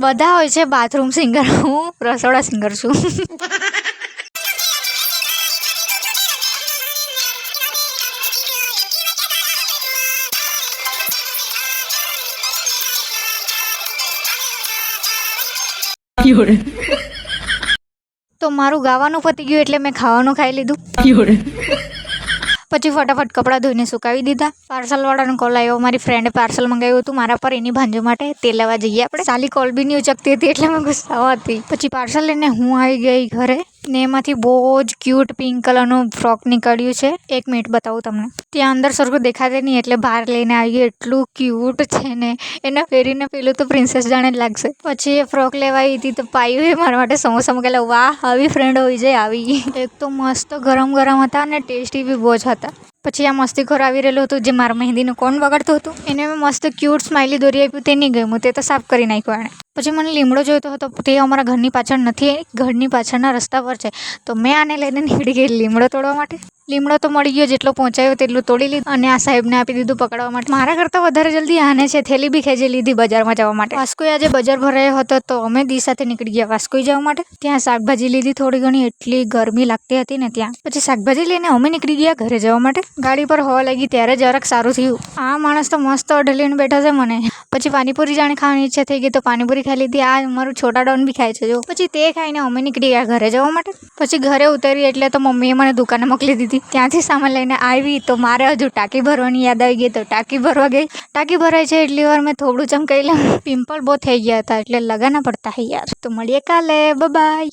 બધા હોય છે બાથરૂમ સિંગર, હું રસોડા સિંગર છું. તો મારું ગાવાનું પતી ગયું એટલે મેં ખાવાનું ખાઈ લીધું. પછી ફટાફટ કપડાં ધોઈને સુકાવી દીધા. પાર્સલવાળાનો કોલ આવ્યો. મારી ફ્રેન્ડે પાર્સલ મંગાવ્યું હતું મારા પર, એની ભાંજો માટે. તે લેવા જઈએ આપણે. સાલી કોલ બી નહીં ઉચકતી હતી એટલે મેં ગુસ્સામાં હતી. પછી પાર્સલ લઈને હું આવી ગઈ ઘરે ને એમાંથી બહુ જ ક્યુટ પિંક કલરનું ફ્રોક નીકળ્યું છે. 1 મિનિટ બતાવું તમને. ત્યાં અંદર સરખું દેખાતે નહીં એટલે બહાર લઈને આવી ગઈ. એટલું ક્યુટ છે ને, એને પહેરીને પેલું તો પ્રિન્સેસ જાણે જ લાગશે. પછી એ ફ્રોક લેવા આવી હતી તો પાયું એ મારા માટે સમોસા મૂકેલા. વાહ, આવી ફ્રેન્ડ હોય જાય આવી. એક તો મસ્ત ગરમ ગરમ હતા અને ટેસ્ટી બી બહુ જ હતા. પછી આ મસ્તીખોર આવી રહેલું હતું જે મારા મહેંદીનું કોણ વગાડતું હતું. એને મેં મસ્ત ક્યુટ સ્માઇલી દોરી આપ્યું, તે નહીં ગમ્યું, તે તો સાફ કરી નાખ્યું એણે. પછી મને લીમડો જોઈતો હતો, તે અમારા ઘરની પાછળ નથી, ઘરની પાછળના રસ્તા પર છે. તો મેં આને લઈને નીકળી ગઈ લીમડો તોડવા માટે. લીમડો તો મળી ગયો, જેટલો પહોંચાયો તેટલું તોડી લીધું અને આ સાહેબને આપી દીધું પકડવા માટે. મારા કરતાં વધારે જલ્દી આને છે થેલી બી ખેંચી લીધી બજારમાં જવા માટે. વાસ્કોઈ આજે બજાર ભરાયો હતો તો અમે દી સાથે નીકળી ગયા વાસ્કોઈ જવા માટે. ત્યાં શાકભાજી લીધી થોડી ઘણી, એટલી ગરમી લાગતી હતી ને ત્યાં. પછી શાકભાજી લઈને અમે નીકળી ગયા ઘરે જવા માટે. ગાડી પર હવા લાગી ત્યારે જરાક સારું થયું. આ માણસ તો મસ્ત અઢે લઈને બેઠો છે મને. પછી પાણીપુરી જાણે ખાવાની ઈચ્છા થઈ ગઈ તો પાણીપુરી ખાઈ લીધી. આ મારું છોટા ડોન બી ખાય છે જો. પછી તે ખાઈને અમે નીકળી ગયા ઘરે જવા માટે. પછી ઘરે ઉતરી એટલે તો મમ્મીએ મને દુકાને મોકલી દીધી. ત્યાંથી સામાન લઈને આવી તો મારે હજુ ટાંકી ભરવાની યાદ આવી ગઈ તો ટાંકી ભરવા ગઈ. ટાંકી ભરાય છે એટલી વાર મેં થોડું ચમકાઈ લઉં. પિમ્પલ બહુ થઈ ગયા હતા એટલે લગાના પડતા હે યાર. તો મળીએ કાલે, બાય.